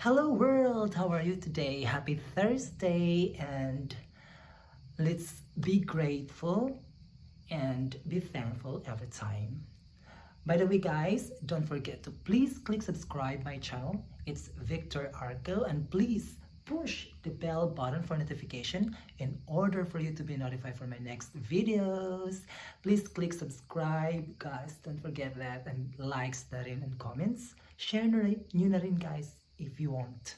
Hello world, how are you today? Happy Thursday, and let's be grateful and be thankful every time. By the way guys, don't forget to please click subscribe my channel. It's Victor Arco, and please push the bell button for notification in order for you to be notified for my next videos. Please click subscribe guys, don't forget that, and likes na rin and comments. Share nyo na rin guys if you want.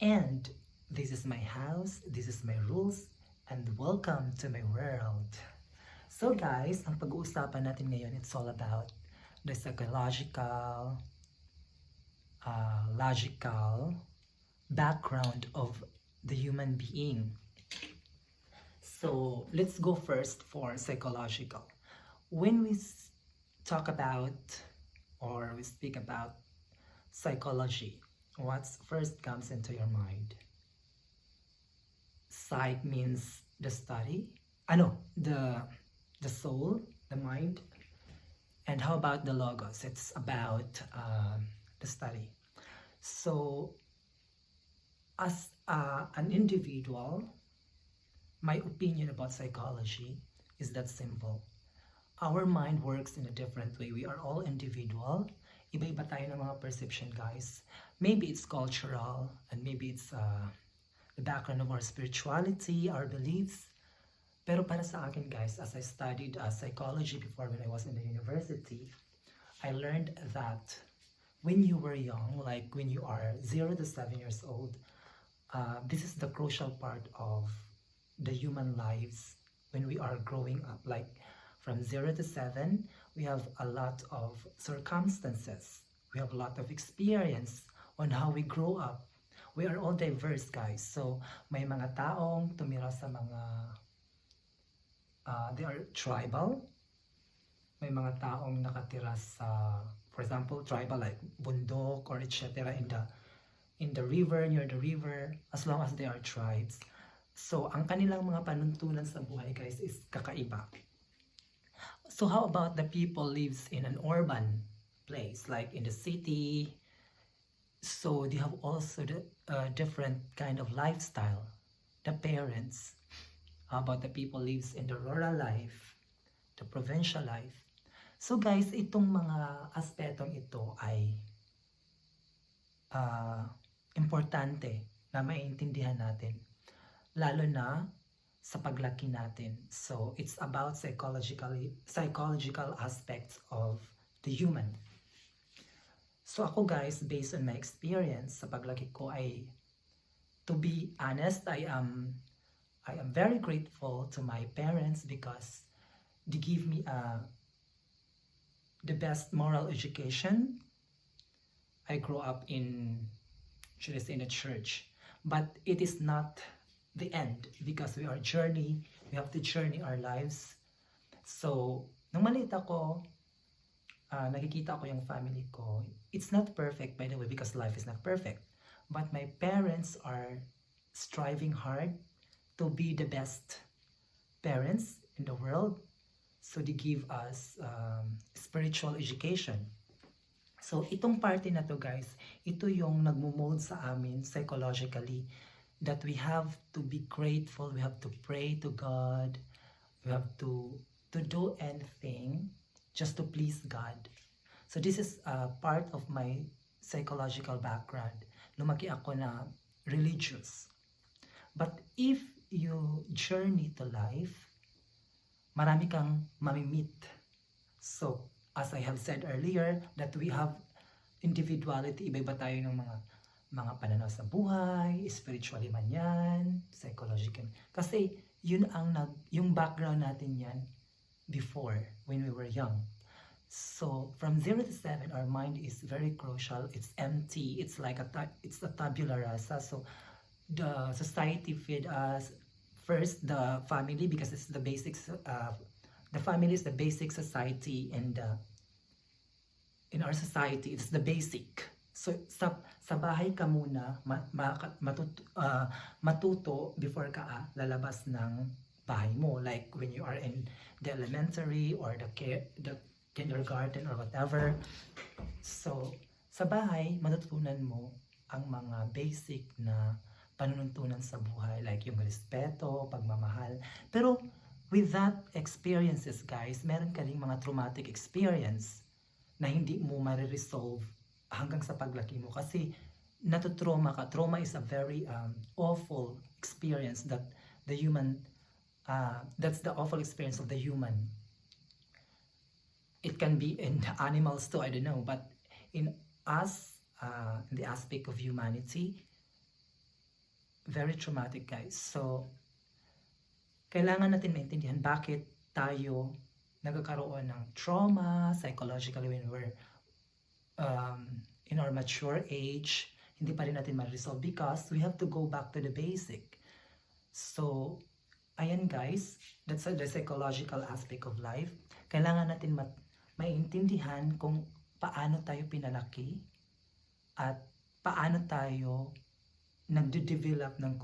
And this is my house, this is my rules, and welcome to my world. So guys, ang pag-uusapan natin ngayon, it's all about the psychological, logical background of the human being. So let's go first for psychological. When we talk about or we speak about psychology, what first comes into your mind? Psych means the study. The soul, the mind. And how about the logos? It's about the study. So, as an individual, my opinion about psychology is that simple. Our mind works in a different way. We are all individual. Iba-iba tayo ng mga perception, guys. Maybe it's cultural, and maybe it's the background of our spirituality, our beliefs. Pero para sa akin, guys, as I studied psychology before when I was in the university, I learned that when you were young, like when you are 0 to 7 years old, this is the crucial part of the human lives when we are growing up. Like from 0 to 7, we have a lot of circumstances. We have a lot of experience on how we grow up. We are all diverse, guys. So, may mga taong tumira sa mga, they are tribal. May mga taong nakatira sa, for example, tribal like bundok or etc. in the river, near the river, as long as they are tribes. So, ang kanilang mga panuntunan sa buhay, guys, is kakaiba. So how about the people lives in an urban place, like in the city? So they have also the different kind of lifestyle. The parents. How about the people lives in the rural life, the provincial life? So guys, itong mga aspetong ito ay importante na maintindihan natin. Lalo na sa paglaki natin. So, it's about psychological aspects of the human. So, ako guys, based on my experience sa paglaki ko ay, to be honest, I am very grateful to my parents because they give me the best moral education. I grew up in, should I say, in a church. But it is not the end because we have to journey our lives. So, nung maliit ako, nakikita ko yung family ko. It's not perfect, by the way, because life is not perfect. But my parents are striving hard to be the best parents in the world. So, they give us spiritual education. So, itong party na to, guys, ito yung nagmo-mold sa amin psychologically, that we have to be grateful, we have to pray to God, we have to do anything just to please God. So this is part of my psychological background. Lumaki ako na religious. But if you journey to life, marami kang mamimit. So, as I have said earlier, that we have individuality, iba-iba tayo ng mga pananaw sa buhay, spiritually man yan, psychological. Kasi yun yung background natin yan before, when we were young. So, from 0 to 7, our mind is very crucial. It's empty. It's like it's a tabula rasa. So, the society feed us first, the family, because it's the basics. The family is the basic society, and in our society, it's the basic. So, sa bahay ka muna, matuto before ka lalabas ng bahay mo. Like when you are in the elementary or the kindergarten or whatever. So, sa bahay, matutunan mo ang mga basic na panununtunan sa buhay, like yung respeto, pagmamahal. Pero with that experiences, guys, meron ka ring mga traumatic experience na hindi mo ma-resolve hanggang sa paglaki mo kasi natutrauma ka. Trauma is a very awful experience that the human, that's the awful experience of the human. It can be in animals too, I don't know, but in us, in the aspect of humanity, very traumatic, guys. So, kailangan natin maintindihan bakit tayo nagkakaroon ng trauma psychologically when we're in our mature age. Hindi pa rin natin ma-resolve because we have to go back to the basic. So, ayan guys, that's the psychological aspect of life. Kailangan natin maintindihan kung paano tayo pinalaki at paano tayo nagde-develop ng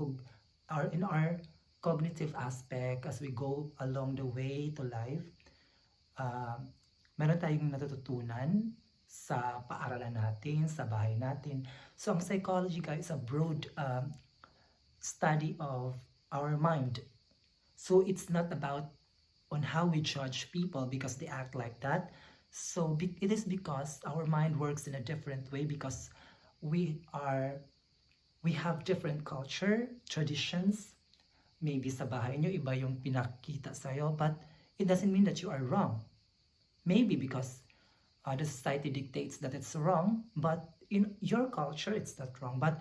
in our cognitive aspect as we go along the way to life. Meron tayong natututunan sa paaralan natin, sa bahay natin. So ang psychology guys is a broad study of our mind. So it's not about on how we judge people because they act like that. So it is because our mind works in a different way because we have different culture, traditions. Maybe sa bahay nyo, iba yung pinakita sa'yo, but it doesn't mean that you are wrong. Maybe because the society dictates that it's wrong, but in your culture, it's not wrong. But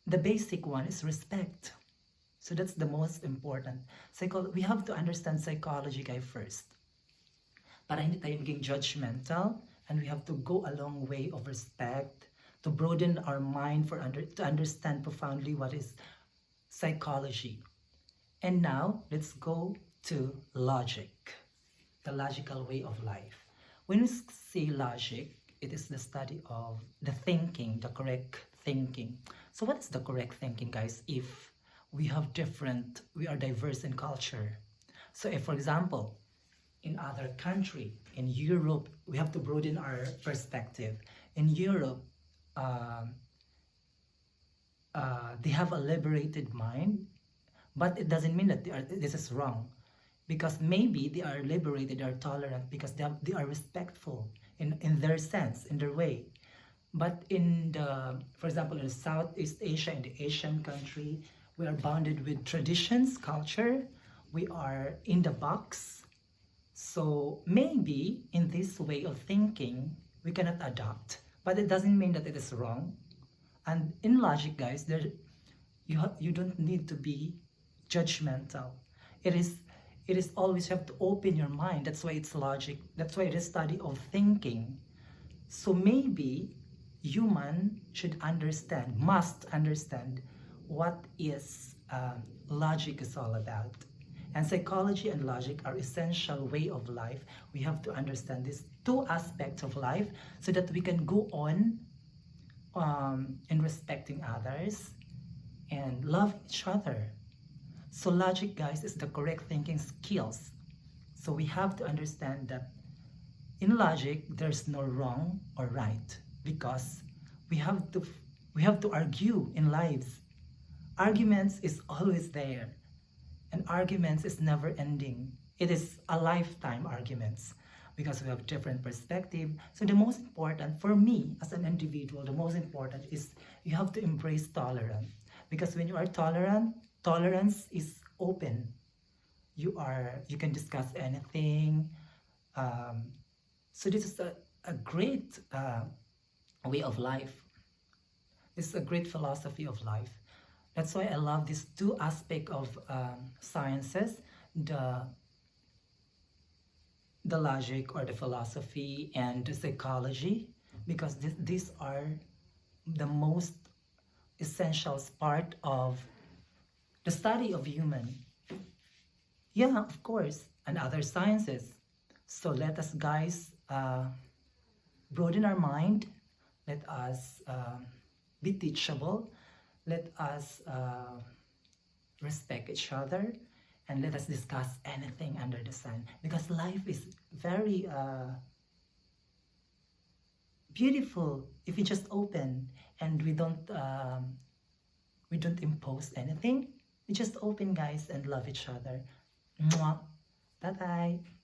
the basic one is respect. So that's the most important. We have to understand psychology guys first. Para hindi tayo maging judgmental, and we have to go a long way of respect to broaden our mind to understand profoundly what is psychology. And now, let's go to logic, the logical way of life. When we say logic, it is the study of the thinking, the correct thinking. So what is the correct thinking, guys, if we are diverse in culture? So if, for example, in other country, in Europe, we have to broaden our perspective. In Europe, they have a liberated mind, but it doesn't mean that this is wrong, because maybe they are liberated, they are tolerant because they are respectful in their sense, in their way. But for example, in Southeast Asia, in the Asian country, we are bounded with traditions, culture. We are in the box. So maybe in this way of thinking, we cannot adopt, but it doesn't mean that it is wrong. And in logic, guys, you don't need to be judgmental. It is always have to open your mind. That's why it's logic. That's why it is study of thinking. So maybe human must understand what is logic is all about. And psychology and logic are essential way of life. We have to understand these two aspects of life so that we can go on in respecting others and love each other. So logic, guys, is the correct thinking skills. So we have to understand that in logic, there's no wrong or right, because we have to argue in lives. Arguments is always there, and arguments is never ending. It is a lifetime arguments because we have different perspective. So the most important for me as an individual, the most important is you have to embrace tolerance, because when you are tolerant, tolerance is open. You can discuss anything. So this is a great way of life. This is a great philosophy of life. That's why I love these two aspects of sciences, the logic or the philosophy and the psychology, because these are the most essential part of the study of human. Yeah, of course, and other sciences. So let us, guys, broaden our mind. Let us be teachable. Let us respect each other, and let us discuss anything under the sun, because life is very beautiful if we just open and we don't impose anything. We just open, guys, and love each other. Mwah. Bye bye.